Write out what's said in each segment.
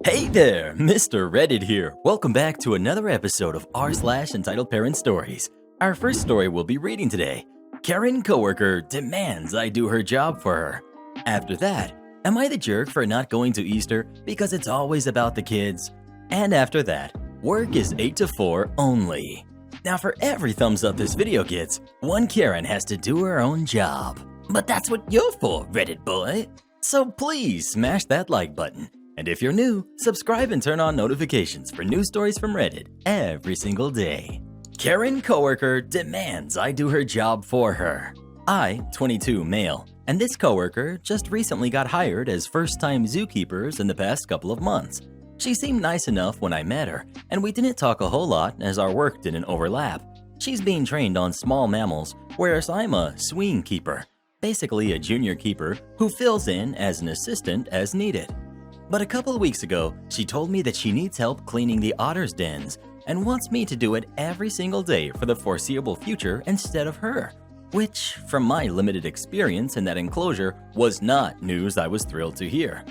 Hey there, Mr. Reddit here. Welcome back to another episode of r/entitled Parent Stories. Our first story we'll be reading today. Karen coworker demands I do her job for her. After that, am I the jerk for not going to Easter because it's always about the kids? And after that, work is 8 to 4 only. Now for every thumbs up this video gets, one Karen has to do her own job. But that's what you're for, Reddit boy. So please smash that like button. And if you're new, subscribe and turn on notifications for new stories from Reddit every single day. Karen coworker demands I do her job for her. I, 22 male, and this coworker just recently got hired as first-time zookeepers in the past couple of months. She seemed nice enough when I met her, and we didn't talk a whole lot as our work didn't overlap. She's being trained on small mammals, whereas I'm a swing keeper, basically a junior keeper who fills in as an assistant as needed. But a couple of weeks ago, she told me that she needs help cleaning the otters' dens and wants me to do it every single day for the foreseeable future instead of her, which, from my limited experience in that enclosure, was not news I was thrilled to hear.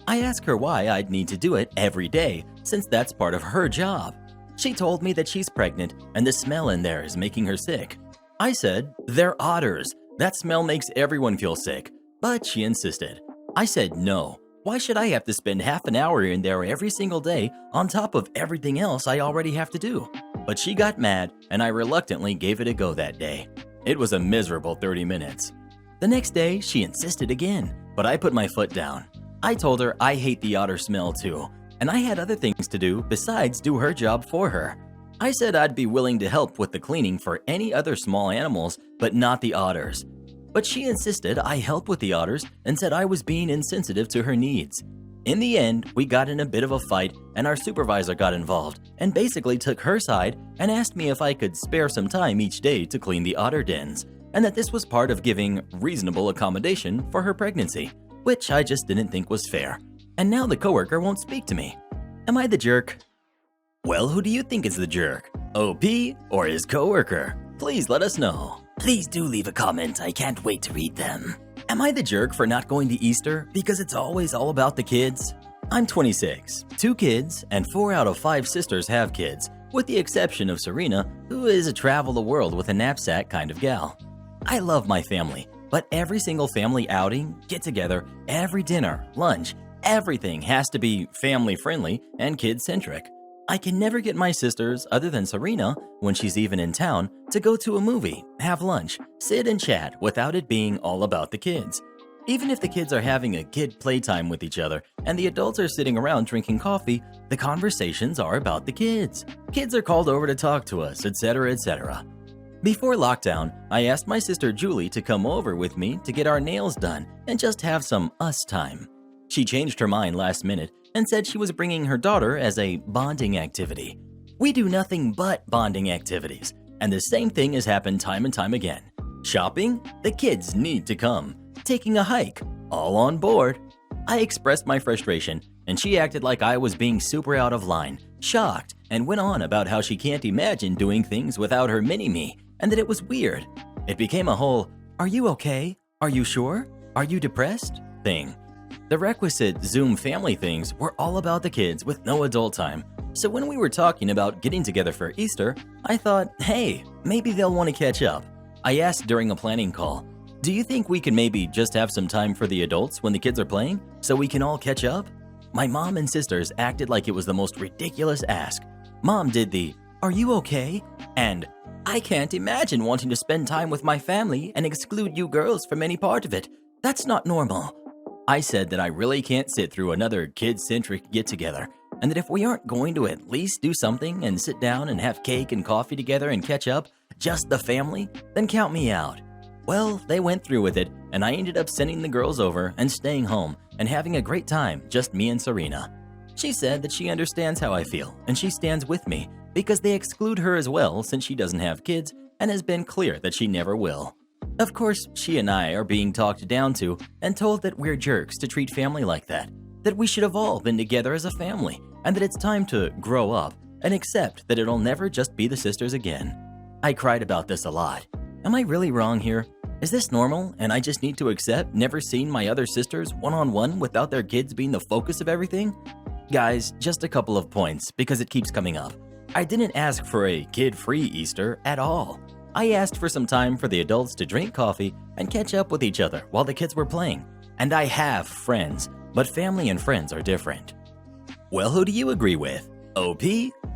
I asked her why I'd need to do it every day since that's part of her job. She told me that she's pregnant and the smell in there is making her sick. I said, "They're otters. That smell makes everyone feel sick." But she insisted. I said no. Why should I have to spend half an hour in there every single day on top of everything else I already have to do? But she got mad and I reluctantly gave it a go that day. It was a miserable 30 minutes. The next day, she insisted again, but I put my foot down. I told her I hate the otter smell too, and I had other things to do besides do her job for her. I said I'd be willing to help with the cleaning for any other small animals, but not the otters. But she insisted I help with the otters and said I was being insensitive to her needs. In the end, we got in a bit of a fight and our supervisor got involved and basically took her side and asked me if I could spare some time each day to clean the otter dens, and that this was part of giving reasonable accommodation for her pregnancy, which I just didn't think was fair. And now the coworker won't speak to me. Am I the jerk? Well, who do you think is the jerk? OP or his coworker? Please let us know. Please do leave a comment, I can't wait to read them. Am I the jerk for not going to Easter because it's always all about the kids? I'm 26, 2 kids, and 4 out of 5 sisters have kids, with the exception of Serena, who is a travel the world with a knapsack kind of gal. I love my family, but every single family outing, get together, every dinner, lunch, everything has to be family friendly and kid centric. I can never get my sisters, other than Serena, when she's even in town, to go to a movie, have lunch, sit and chat without it being all about the kids. Even if the kids are having a kid playtime with each other and the adults are sitting around drinking coffee, the conversations are about the kids. Kids are called over to talk to us, etc., etc. Before lockdown, I asked my sister Julie to come over with me to get our nails done and just have some us time. She changed her mind last minute and said she was bringing her daughter as a bonding activity. We do nothing but bonding activities, and the same thing has happened time and time again. Shopping? The kids need to come. Taking a hike? All on board. I expressed my frustration, and she acted like I was being super out of line, shocked, and went on about how she can't imagine doing things without her mini-me, and that it was weird. It became a whole, "Are you okay? Are you sure? Are you depressed?" thing. The requisite Zoom family things were all about the kids with no adult time. So when we were talking about getting together for Easter, I thought, hey, maybe they'll want to catch up. I asked during a planning call, do you think we can maybe just have some time for the adults when the kids are playing so we can all catch up? My mom and sisters acted like it was the most ridiculous ask. Mom did the, "Are you okay?" and "I can't imagine wanting to spend time with my family and exclude you girls from any part of it. That's not normal." I said that I really can't sit through another kid-centric get-together, and that if we aren't going to at least do something and sit down and have cake and coffee together and catch up, just the family, then count me out. Well, they went through with it, and I ended up sending the girls over and staying home and having a great time, just me and Serena. She said that she understands how I feel, and she stands with me because they exclude her as well since she doesn't have kids and has been clear that she never will. Of course, she and I are being talked down to and told that we're jerks to treat family like that we should have all been together as a family, and that it's time to grow up and accept that it'll never just be the sisters again. I cried about this a lot. Am I really wrong here? Is this normal and I just need to accept never seeing my other sisters one-on-one without their kids being the focus of everything? Guys, just a couple of points because it keeps coming up. I didn't ask for a kid-free Easter at all. I asked for some time for the adults to drink coffee and catch up with each other while the kids were playing. And I have friends, but family and friends are different. Well, who do you agree with? OP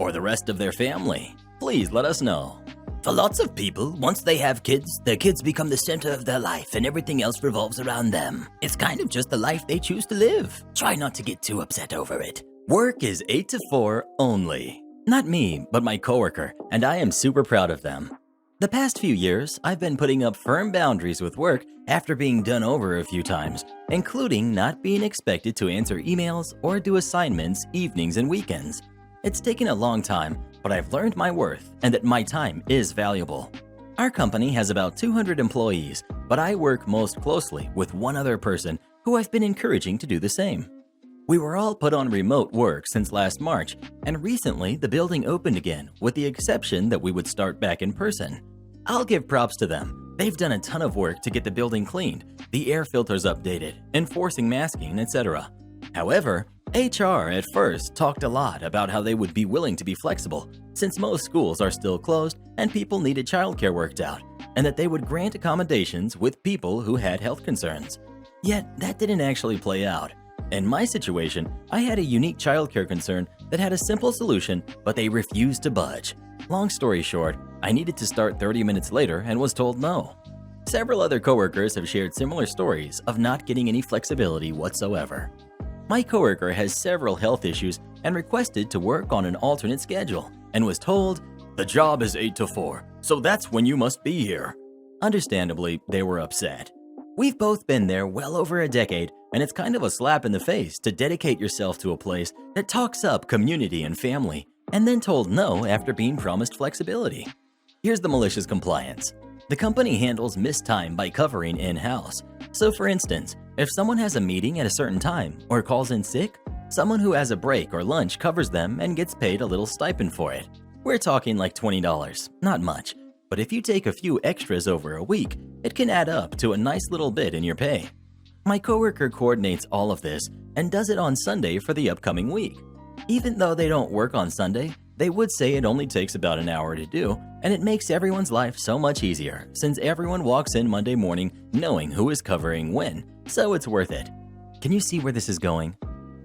or the rest of their family? Please let us know. For lots of people, once they have kids, their kids become the center of their life and everything else revolves around them. It's kind of just the life they choose to live. Try not to get too upset over it. Work is 8 to 4 only. Not me, but my coworker, and I am super proud of them. The past few years, I've been putting up firm boundaries with work after being done over a few times, including not being expected to answer emails or do assignments evenings and weekends. It's taken a long time, but I've learned my worth and that my time is valuable. Our company has about 200 employees, but I work most closely with one other person who I've been encouraging to do the same. We were all put on remote work since last March, and recently the building opened again, with the exception that we would start back in person. I'll give props to them. They've done a ton of work to get the building cleaned, the air filters updated, enforcing masking, etc. However, HR at first talked a lot about how they would be willing to be flexible, since most schools are still closed and people needed childcare worked out, and that they would grant accommodations with people who had health concerns. Yet, that didn't actually play out. In my situation, I had a unique childcare concern that had a simple solution, but they refused to budge. Long story short, I needed to start 30 minutes later and was told no. Several other coworkers have shared similar stories of not getting any flexibility whatsoever. My coworker has several health issues and requested to work on an alternate schedule and was told, "The job is 8 to 4, so that's when you must be here." Understandably, they were upset. We've both been there well over a decade, and it's kind of a slap in the face to dedicate yourself to a place that talks up community and family, and then told no after being promised flexibility. Here's the malicious compliance. The company handles missed time by covering in-house. So for instance, if someone has a meeting at a certain time or calls in sick, someone who has a break or lunch covers them and gets paid a little stipend for it. We're talking like $20, not much. But if you take a few extras over a week, it can add up to a nice little bit in your pay. My coworker coordinates all of this and does it on Sunday for the upcoming week. Even though they don't work on Sunday, they would say it only takes about an hour to do, and it makes everyone's life so much easier since everyone walks in Monday morning knowing who is covering when, so it's worth it. Can you see where this is going?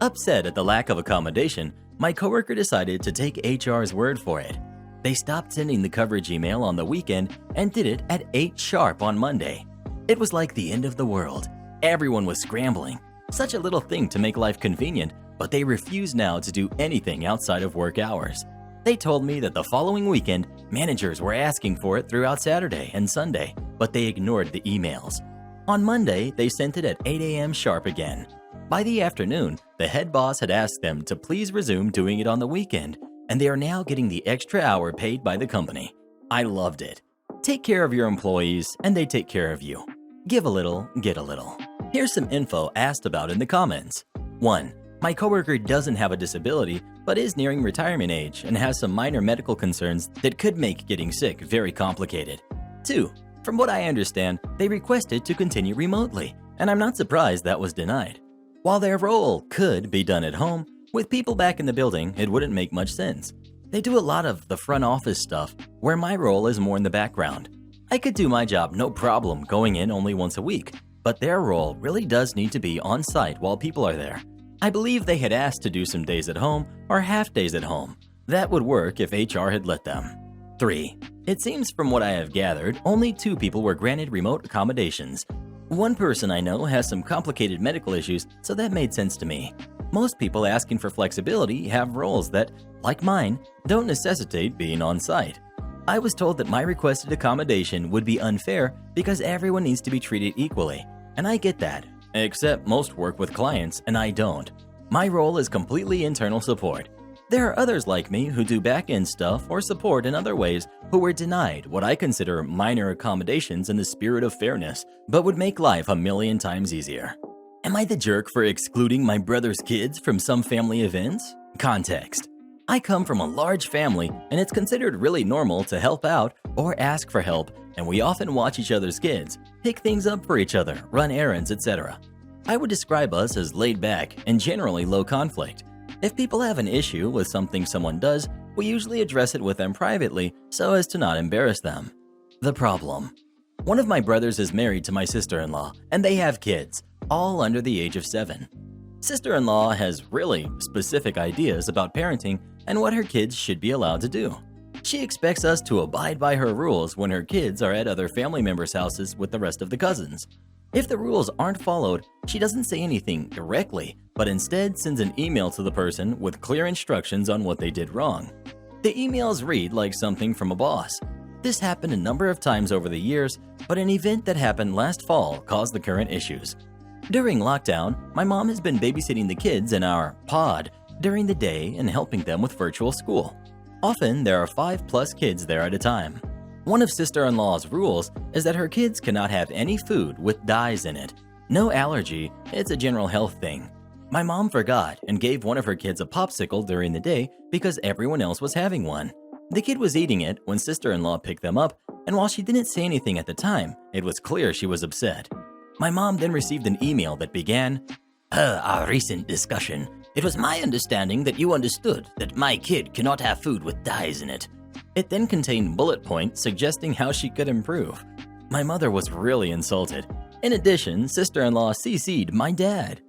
Upset at the lack of accommodation, my coworker decided to take HR's word for it. They stopped sending the coverage email on the weekend and did it at 8 sharp on Monday. It was like the end of the world. Everyone was scrambling. Such a little thing to make life convenient, but they refuse now to do anything outside of work hours. They told me that the following weekend, managers were asking for it throughout Saturday and Sunday, but they ignored the emails. On Monday, they sent it at 8 a.m. sharp again. By the afternoon, the head boss had asked them to please resume doing it on the weekend, and they are now getting the extra hour paid by the company. I loved it. Take care of your employees, and they take care of you. Give a little, get a little. Here's some info asked about in the comments. 1. My coworker doesn't have a disability, but is nearing retirement age and has some minor medical concerns that could make getting sick very complicated. 2. From what I understand, they requested to continue remotely, and I'm not surprised that was denied. While their role could be done at home, with people back in the building, it wouldn't make much sense. They do a lot of the front office stuff, where my role is more in the background. I could do my job no problem going in only once a week, but their role really does need to be on site while people are there. I believe they had asked to do some days at home or half days at home. That would work if HR had let them. 3. It seems from what I have gathered, only 2 people were granted remote accommodations. One person I know has some complicated medical issues, so that made sense to me. Most people asking for flexibility have roles that, like mine, don't necessitate being on site. I was told that my requested accommodation would be unfair because everyone needs to be treated equally, and I get that, except most work with clients and I don't. My role is completely internal support. There are others like me who do back-end stuff or support in other ways who were denied what I consider minor accommodations in the spirit of fairness, but would make life a million times easier. Am I the jerk for excluding my brother's kids from some family events? Context. I come from a large family and it's considered really normal to help out or ask for help, and we often watch each other's kids, pick things up for each other, run errands, etc. I would describe us as laid back and generally low conflict. If people have an issue with something someone does, we usually address it with them privately so as to not embarrass them. The problem. One of my brothers is married to my sister-in-law, and they have kids, all under the age of 7. Sister-in-law has really specific ideas about parenting and what her kids should be allowed to do. She expects us to abide by her rules when her kids are at other family members' houses with the rest of the cousins. If the rules aren't followed, she doesn't say anything directly, but instead sends an email to the person with clear instructions on what they did wrong. The emails read like something from a boss. This happened a number of times over the years, but an event that happened last fall caused the current issues. During lockdown, my mom has been babysitting the kids in our pod during the day and helping them with virtual school. Often, there are 5+ kids there at a time. One of sister-in-law's rules is that her kids cannot have any food with dyes in it. No allergy, it's a general health thing. My mom forgot and gave one of her kids a popsicle during the day because everyone else was having one. The kid was eating it when sister-in-law picked them up, and while she didn't say anything at the time, it was clear she was upset. My mom then received an email that began, "Per our recent discussion, it was my understanding that you understood that my kid cannot have food with dyes in it." It then contained bullet points suggesting how she could improve. My mother was really insulted. In addition, sister-in-law CC'd my dad.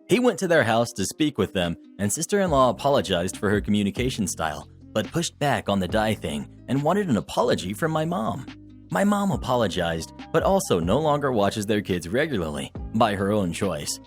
He went to their house to speak with them, and sister-in-law apologized for her communication style, but pushed back on the dye thing and wanted an apology from my mom. My mom apologized, but also no longer watches their kids regularly, by her own choice.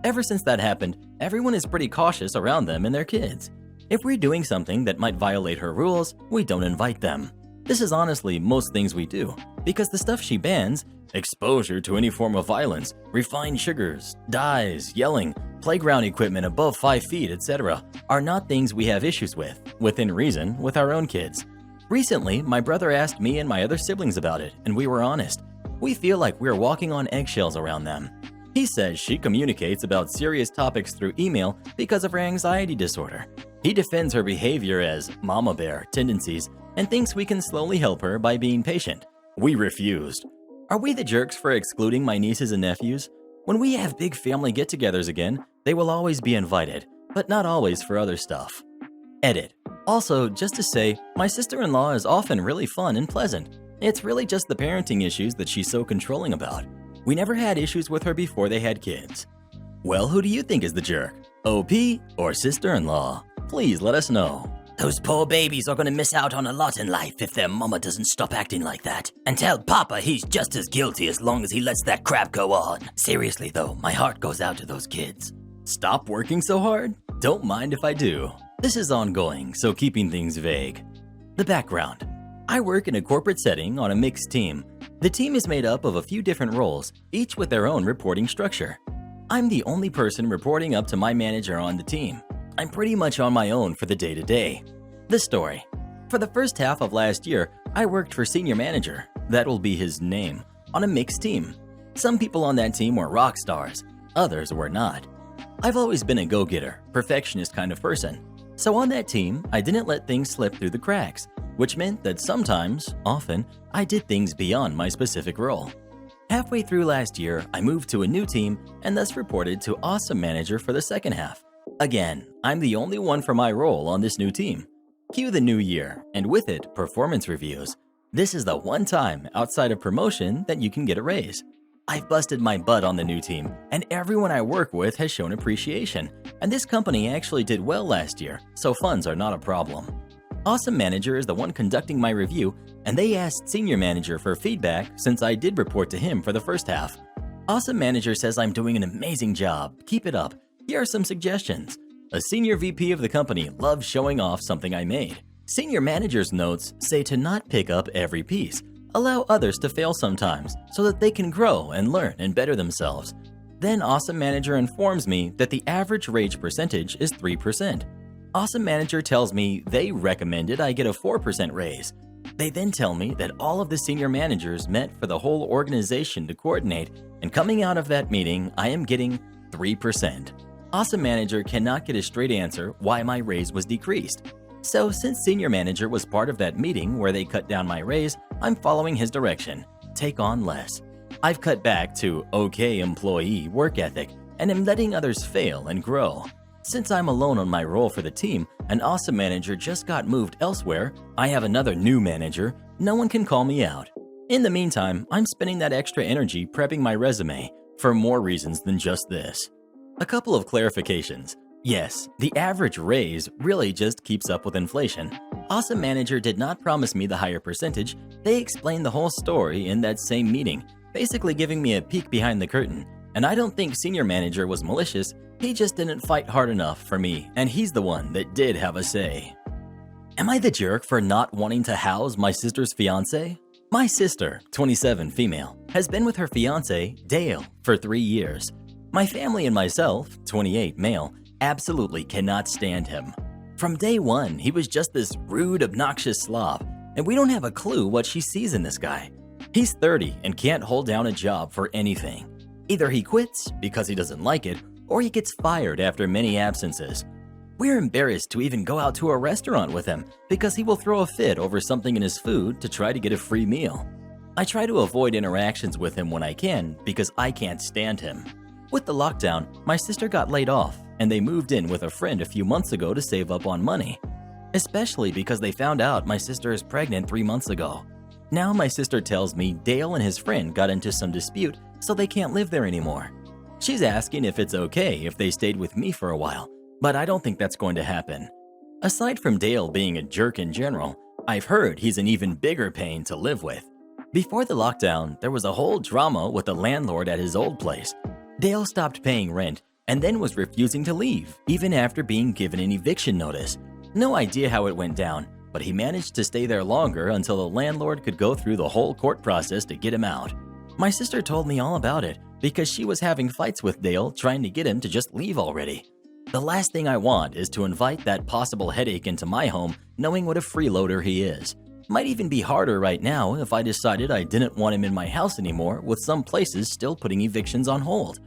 Ever since that happened, everyone is pretty cautious around them and their kids. If we're doing something that might violate her rules, we don't invite them. This is honestly most things we do, because the stuff she bans, exposure to any form of violence, refined sugars, dyes, yelling, playground equipment above 5 feet, etc., are not things we have issues with, within reason, with our own kids. Recently, my brother asked me and my other siblings about it, and we were honest. We feel like we're walking on eggshells around them. He says she communicates about serious topics through email because of her anxiety disorder. He defends her behavior as mama bear tendencies and thinks we can slowly help her by being patient. We refused. Are we the jerks for excluding my nieces and nephews? When we have big family get-togethers again, they will always be invited, but not always for other stuff. Edit. Also, just to say, my sister-in-law is often really fun and pleasant. It's really just the parenting issues that she's so controlling about. We never had issues with her before they had kids. Well, who do you think is the jerk? OP or sister-in-law? Please let us know. Those poor babies are gonna miss out on a lot in life if their mama doesn't stop acting like that. And tell Papa he's just as guilty as long as he lets that crap go on. Seriously though, my heart goes out to those kids. Stop working so hard? Don't mind if I do. This is ongoing, so keeping things vague. The background. I work in a corporate setting on a mixed team. The team is made up of a few different roles, each with their own reporting structure. I'm the only person reporting up to my manager on the team. I'm pretty much on my own for the day-to-day. The story. For the first half of last year, I worked for senior manager, that will be his name, on a mixed team. Some people on that team were rock stars, others were not. I've always been a go-getter, perfectionist kind of person. So on that team, I didn't let things slip through the cracks, which meant that sometimes, often, I did things beyond my specific role. Halfway through last year, I moved to a new team and thus reported to Awesome Manager for the second half. Again, I'm the only one for my role on this new team. Cue the new year, and with it, performance reviews. This is the one time outside of promotion that you can get a raise. I've busted my butt on the new team, and everyone I work with has shown appreciation. And this company actually did well last year, so funds are not a problem. Awesome Manager is the one conducting my review, and they asked Senior Manager for feedback since I did report to him for the first half. Awesome Manager says I'm doing an amazing job, keep it up. Here are some suggestions. A senior VP of the company loves showing off something I made. Senior Manager's notes say to not pick up every piece. Allow others to fail sometimes so that they can grow and learn and better themselves. Then Awesome Manager informs me that the average rage percentage is 3%. Awesome Manager tells me they recommended I get a 4% raise. They then tell me that all of the senior managers met for the whole organization to coordinate, and coming out of that meeting, I am getting 3%. Awesome Manager cannot get a straight answer why my raise was decreased. So since Senior Manager was part of that meeting where they cut down my raise, I'm following his direction. Take on less. I've cut back to okay employee work ethic and am letting others fail and grow. Since I'm alone on my role for the team, an awesome manager just got moved elsewhere, I have another new manager, no one can call me out. In the meantime, I'm spending that extra energy prepping my resume for more reasons than just this. A couple of clarifications. Yes, the average raise really just keeps up with inflation. Awesome manager did not promise me the higher percentage. They explained the whole story in that same meeting, basically giving me a peek behind the curtain. And I don't think senior manager was malicious, he just didn't fight hard enough for me, and he's the one that did have a say. Am I the jerk for not wanting to house my sister's fiancé? My sister, 27 female, has been with her fiancé, Dale, for 3 years. My family and myself, 28 male, absolutely cannot stand him. From day one, he was just this rude, obnoxious slob, and we don't have a clue what she sees in this guy. He's 30 and can't hold down a job for anything. Either he quits because he doesn't like it, or he gets fired after many absences. We're embarrassed to even go out to a restaurant with him because he will throw a fit over something in his food to try to get a free meal. I try to avoid interactions with him when I can because I can't stand him. With the lockdown, my sister got laid off, and they moved in with a friend a few months ago to save up on money. Especially because they found out my sister is pregnant 3 months ago. Now my sister tells me Dale and his friend got into some dispute, so they can't live there anymore. She's asking if it's okay if they stayed with me for a while, but I don't think that's going to happen. Aside from Dale being a jerk in general, I've heard he's an even bigger pain to live with. Before the lockdown, there was a whole drama with the landlord at his old place. Dale stopped paying rent and then was refusing to leave, even after being given an eviction notice. No idea how it went down, but he managed to stay there longer until the landlord could go through the whole court process to get him out. My sister told me all about it because she was having fights with Dale trying to get him to just leave already. The last thing I want is to invite that possible headache into my home knowing what a freeloader he is. Might even be harder right now if I decided I didn't want him in my house anymore, with some places still putting evictions on hold.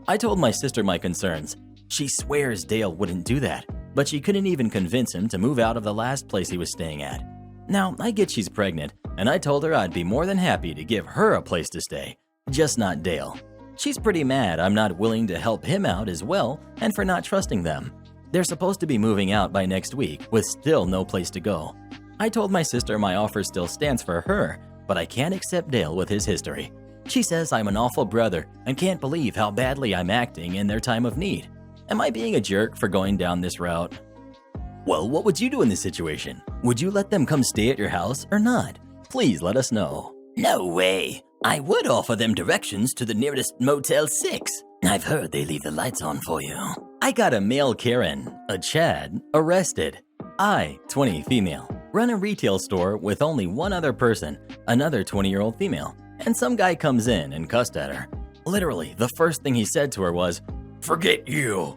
I told my sister my concerns. She swears Dale wouldn't do that, but she couldn't even convince him to move out of the last place he was staying at. Now, I get she's pregnant, and I told her I'd be more than happy to give her a place to stay, just not Dale. She's pretty mad I'm not willing to help him out as well, and for not trusting them. They're supposed to be moving out by next week, with still no place to go. I told my sister my offer still stands for her, but I can't accept Dale with his history. She says I'm an awful brother and can't believe how badly I'm acting in their time of need. Am I being a jerk for going down this route? Well, what would you do in this situation? Would you let them come stay at your house or not? Please let us know. No way. I would offer them directions to the nearest Motel 6. I've heard they leave the lights on for you. I got a male Karen, a Chad, arrested. I, 20 female, run a retail store with only one other person, another 20-year-old female, and some guy comes in and cussed at her. Literally, the first thing he said to her was, "Forget you."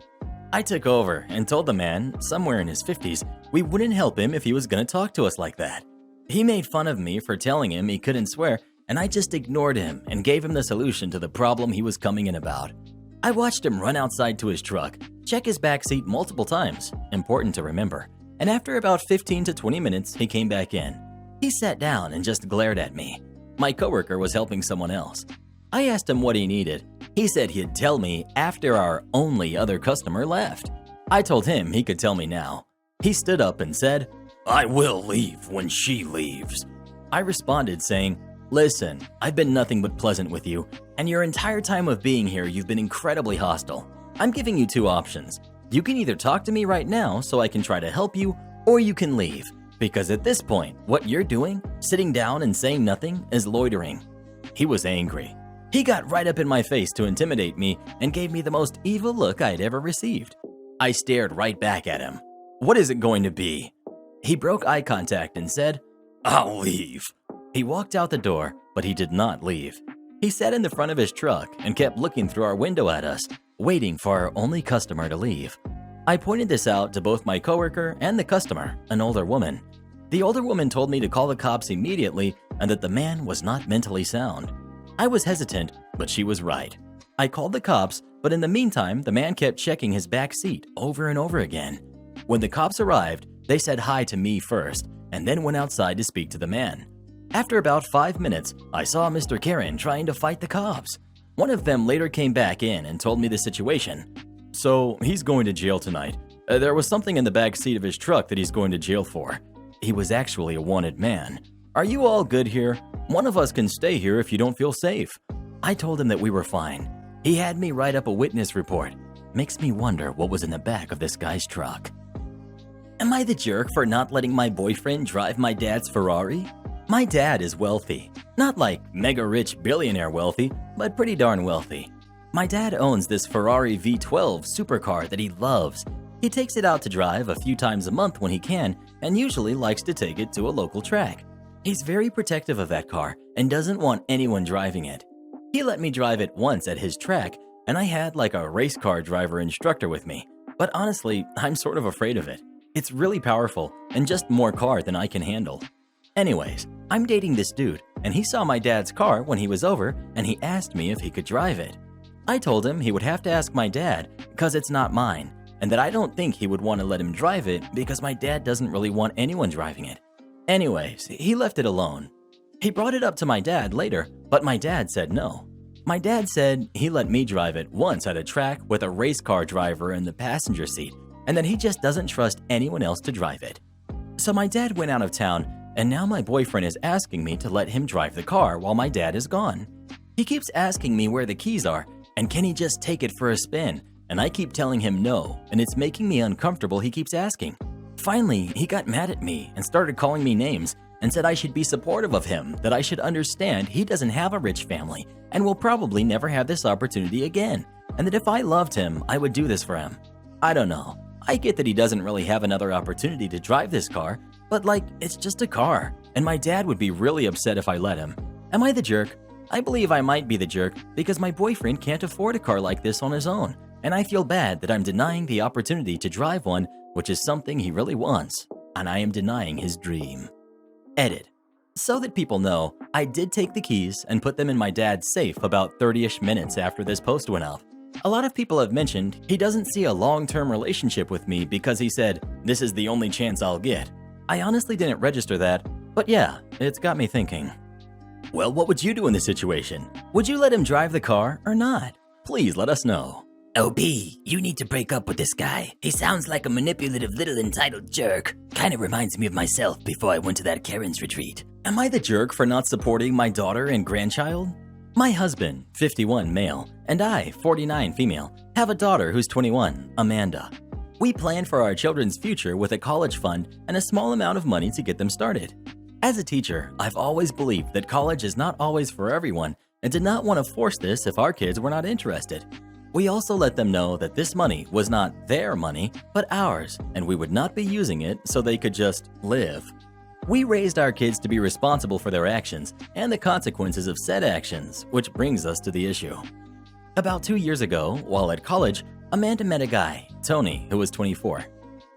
I took over and told the man, somewhere in his 50s, we wouldn't help him if he was going to talk to us like that. He made fun of me for telling him he couldn't swear, and I just ignored him and gave him the solution to the problem he was coming in about. I watched him run outside to his truck, check his back seat multiple times, important to remember, and after about 15 to 20 minutes, he came back in. He sat down and just glared at me. My coworker was helping someone else. I asked him what he needed. He said he'd tell me after our only other customer left. I told him he could tell me now. He stood up and said, "I will leave when she leaves." I responded saying, "Listen, I've been nothing but pleasant with you, and your entire time of being here you've been incredibly hostile. I'm giving you two options. You can either talk to me right now so I can try to help you, or you can leave. Because at this point, what you're doing, sitting down and saying nothing, is loitering." He was angry. He got right up in my face to intimidate me and gave me the most evil look I'd ever received. I stared right back at him. "What is it going to be?" He broke eye contact and said, "I'll leave." He walked out the door, but he did not leave. He sat in the front of his truck and kept looking through our window at us, waiting for our only customer to leave. I pointed this out to both my coworker and the customer, an older woman. The older woman told me to call the cops immediately and that the man was not mentally sound. I was hesitant, but she was right. I called the cops, but in the meantime, the man kept checking his back seat over and over again. When the cops arrived, they said hi to me first, and then went outside to speak to the man. After about 5 minutes, I saw Mr. Karen trying to fight the cops. One of them later came back in and told me the situation. So he's going to jail tonight. There was something in the back seat of his truck that he's going to jail for. He was actually a wanted man. Are you all good here? One of us can stay here if you don't feel safe." I told him that we were fine. He had me write up a witness report. Makes me wonder what was in the back of this guy's truck. Am I the jerk for not letting my boyfriend drive my dad's Ferrari? My dad is wealthy. Not like mega rich billionaire wealthy, but pretty darn wealthy. My dad owns this Ferrari V12 supercar that he loves. He takes it out to drive a few times a month when he can, and usually likes to take it to a local track. He's very protective of that car and doesn't want anyone driving it. He let me drive it once at his track, and I had like a race car driver instructor with me. But honestly, I'm sort of afraid of it. It's really powerful and just more car than I can handle. Anyways, I'm dating this dude, and he saw my dad's car when he was over, and he asked me if he could drive it. I told him he would have to ask my dad because it's not mine, and that I don't think he would want to let him drive it because my dad doesn't really want anyone driving it. Anyways, he left it alone. He brought it up to my dad later, but my dad said no. My dad said he let me drive it once at a track with a race car driver in the passenger seat, and that he just doesn't trust anyone else to drive it. So my dad went out of town, and now my boyfriend is asking me to let him drive the car while my dad is gone. He keeps asking me where the keys are, and can he just take it for a spin, and I keep telling him no, and it's making me uncomfortable. He keeps asking. Finally, he got mad at me and started calling me names and said I should be supportive of him, that I should understand he doesn't have a rich family and will probably never have this opportunity again, and that if I loved him, I would do this for him. I don't know. I get that he doesn't really have another opportunity to drive this car, but it's just a car, and my dad would be really upset if I let him. Am I the jerk? I believe I might be the jerk because my boyfriend can't afford a car like this on his own, and I feel bad that I'm denying the opportunity to drive one, which is something he really wants, and I am denying his dream. Edit. So that people know, I did take the keys and put them in my dad's safe about 30-ish minutes after this post went up. A lot of people have mentioned he doesn't see a long-term relationship with me because he said, "This is the only chance I'll get." I honestly didn't register that, but yeah, it's got me thinking. Well, what would you do in this situation? Would you let him drive the car or not? Please let us know. OP, you need to break up with this guy. He sounds like a manipulative little entitled jerk. Kinda reminds me of myself before I went to that Karen's retreat. Am I the jerk for not supporting my daughter and grandchild? My husband, 51 male, and I, 49 female, have a daughter who's 21, Amanda. We plan for our children's future with a college fund and a small amount of money to get them started. As a teacher, I've always believed that college is not always for everyone and did not want to force this if our kids were not interested. We also let them know that this money was not their money, but ours, and we would not be using it so they could just live. We raised our kids to be responsible for their actions and the consequences of said actions, which brings us to the issue. About 2 years ago, while at college, Amanda met a guy, Tony, who was 24.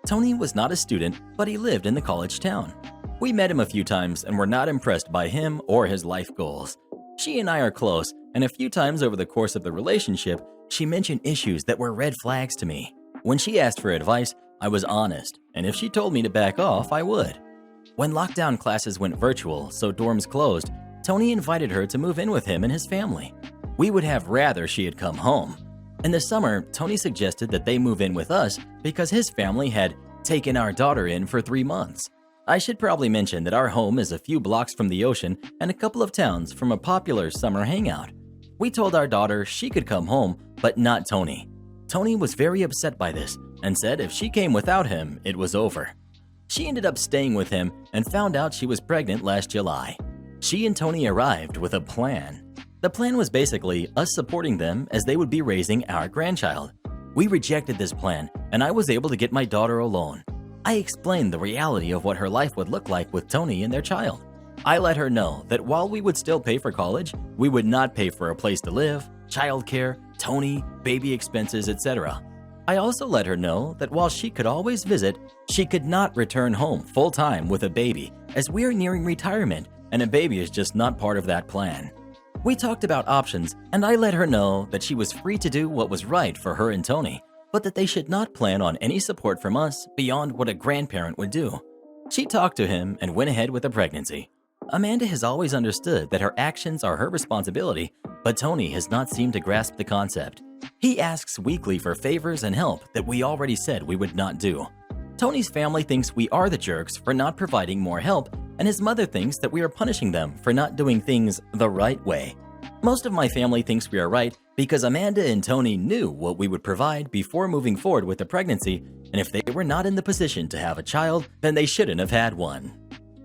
Tony was not a student, but he lived in the college town. We met him a few times and were not impressed by him or his life goals. She and I are close, and a few times over the course of the relationship, she mentioned issues that were red flags to me. When she asked for advice, I was honest, and if she told me to back off, I would. When lockdown classes went virtual, so dorms closed, Tony invited her to move in with him and his family. We would have rather she had come home. In the summer, Tony suggested that they move in with us because his family had taken our daughter in for 3 months. I should probably mention that our home is a few blocks from the ocean and a couple of towns from a popular summer hangout. We told our daughter she could come home, but not Tony. Tony was very upset by this and said if she came without him, it was over. She ended up staying with him and found out she was pregnant last July. She and Tony arrived with a plan. The plan was basically us supporting them as they would be raising our grandchild. We rejected this plan, and I was able to get my daughter alone. I explained the reality of what her life would look like with Tony and their child. I let her know that while we would still pay for college, we would not pay for a place to live, childcare, Tony, baby expenses, etc. I also let her know that while she could always visit, she could not return home full-time with a baby as we are nearing retirement and a baby is just not part of that plan. We talked about options and I let her know that she was free to do what was right for her and Tony, but that they should not plan on any support from us beyond what a grandparent would do. She talked to him and went ahead with the pregnancy. Amanda has always understood that her actions are her responsibility, But Tony has not seemed to grasp the concept. He asks weekly for favors and help that we already said we would not do. Tony's family thinks we are the jerks for not providing more help, and his mother thinks that we are punishing them for not doing things the right way. Most of my family thinks we are right because Amanda and Tony knew what we would provide before moving forward with the pregnancy, and if they were not in the position to have a child, then they shouldn't have had one.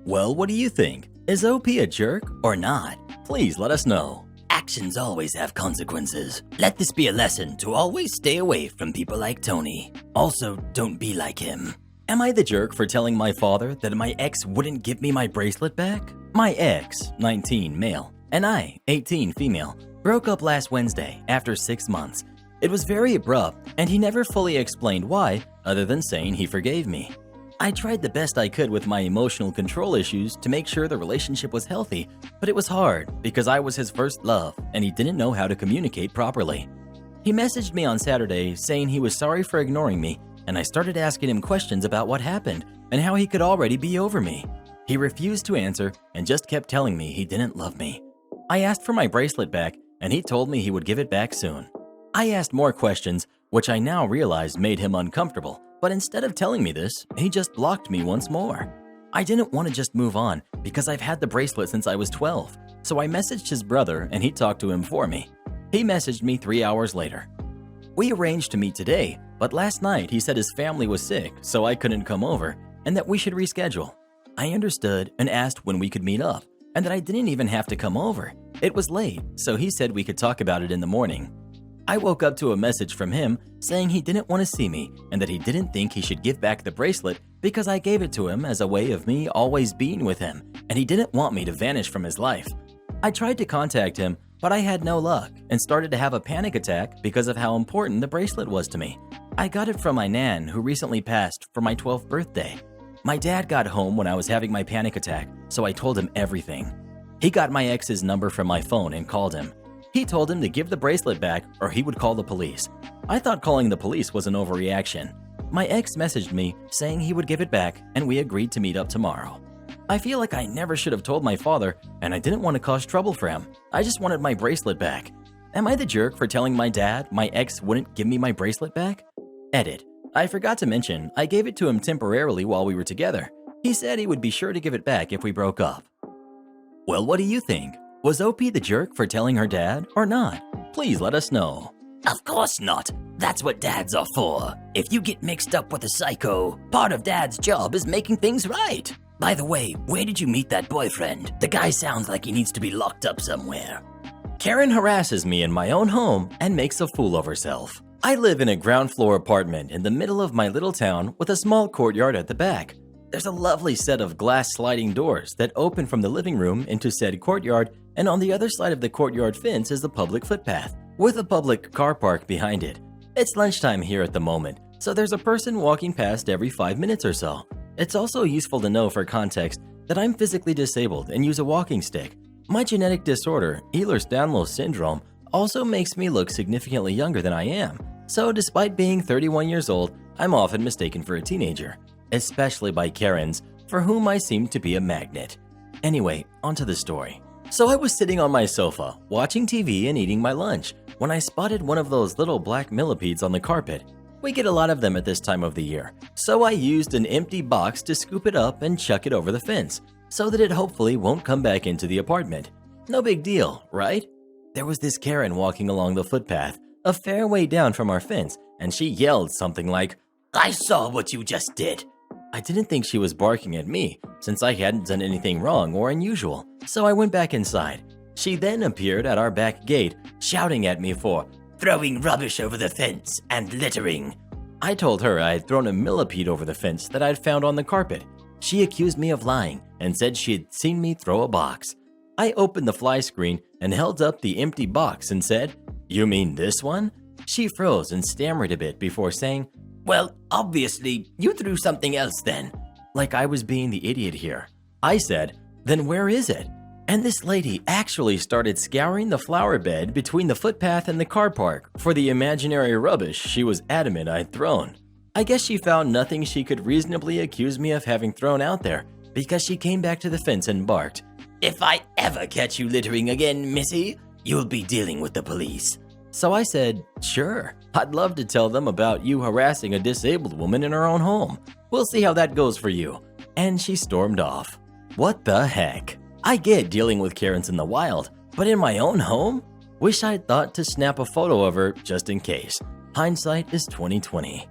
Well, what do you think? Is OP a jerk or not? Please let us know. Actions always have consequences. Let this be a lesson to always stay away from people like Tony. Also, don't be like him. Am I the jerk for telling my father that my ex wouldn't give me my bracelet back? My ex, 19, male, and I, 18, female, broke up last Wednesday after 6 months. It was very abrupt, and he never fully explained why, other than saying he forgave me. I tried the best I could with my emotional control issues to make sure the relationship was healthy, but it was hard because I was his first love and he didn't know how to communicate properly. He messaged me on Saturday saying he was sorry for ignoring me, and I started asking him questions about what happened and how he could already be over me. He refused to answer and just kept telling me he didn't love me. I asked for my bracelet back and he told me he would give it back soon. I asked more questions, which I now realized made him uncomfortable. But instead of telling me this, he just blocked me once more. I didn't want to just move on because I've had the bracelet since I was 12, so I messaged his brother and he talked to him for me. He messaged me 3 hours later. We arranged to meet today, but last night he said his family was sick, so I couldn't come over and that we should reschedule. I understood and asked when we could meet up and that I didn't even have to come over. It was late, so he said we could talk about it in the morning. I woke up to a message from him saying he didn't want to see me and that he didn't think he should give back the bracelet because I gave it to him as a way of me always being with him, and he didn't want me to vanish from his life. I tried to contact him, but I had no luck and started to have a panic attack because of how important the bracelet was to me. I got it from my nan who recently passed for my 12th birthday. My dad got home when I was having my panic attack, so I told him everything. He got my ex's number from my phone and called him. He told him to give the bracelet back or he would call the police. I thought calling the police was an overreaction. My ex messaged me saying he would give it back and we agreed to meet up tomorrow. I feel like I never should have told my father and I didn't want to cause trouble for him. I just wanted my bracelet back. Am I the jerk for telling my dad my ex wouldn't give me my bracelet back? Edit. I forgot to mention I gave it to him temporarily while we were together. He said he would be sure to give it back if we broke up. Well, what do you think? Was OP the jerk for telling her dad or not? Please let us know. Of course not. That's what dads are for. If you get mixed up with a psycho, part of dad's job is making things right. By the way, where did you meet that boyfriend? The guy sounds like he needs to be locked up somewhere. Karen harasses me in my own home and makes a fool of herself. I live in a ground floor apartment in the middle of my little town with a small courtyard at the back. There's a lovely set of glass sliding doors that open from the living room into said courtyard, and on the other side of the courtyard fence is the public footpath, with a public car park behind it. It's lunchtime here at the moment, so there's a person walking past every 5 minutes or so. It's also useful to know for context that I'm physically disabled and use a walking stick. My genetic disorder, Ehlers-Danlos syndrome, also makes me look significantly younger than I am. So despite being 31 years old, I'm often mistaken for a teenager, especially by Karens, for whom I seem to be a magnet. Anyway, onto the story. So I was sitting on my sofa, watching TV and eating my lunch, when I spotted one of those little black millipedes on the carpet. We get a lot of them at this time of the year, so I used an empty box to scoop it up and chuck it over the fence, so that it hopefully won't come back into the apartment. No big deal, right? There was this Karen walking along the footpath, a fair way down from our fence, and she yelled something like, "I saw what you just did." I didn't think she was barking at me, since I hadn't done anything wrong or unusual, so I went back inside. She then appeared at our back gate, shouting at me for throwing rubbish over the fence and littering. I told her I had thrown a millipede over the fence that I'd found on the carpet. She accused me of lying and said she had seen me throw a box. I opened the fly screen and held up the empty box and said, "You mean this one?" She froze and stammered a bit before saying, "Well, obviously, you threw something else then." Like I was being the idiot here. I said, "Then where is it?" And this lady actually started scouring the flower bed between the footpath and the car park for the imaginary rubbish she was adamant I'd thrown. I guess she found nothing she could reasonably accuse me of having thrown out there, because she came back to the fence and barked, "If I ever catch you littering again, missy, you'll be dealing with the police. So I said, sure, I'd love to tell them about you harassing a disabled woman in her own home. We'll see how that goes for you. And she stormed off. What the heck? I get dealing with Karens in the wild, but in my own home? Wish I'd thought to snap a photo of her just in case. Hindsight is 2020.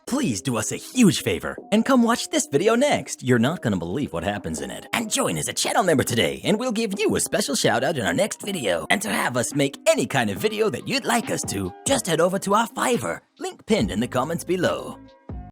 Please do us a huge favor and come watch this video next. You're not gonna believe what happens in it. And join as a channel member today, and we'll give you a special shout out in our next video. And to have us make any kind of video that you'd like us to, just head over to our Fiverr, link pinned in the comments below.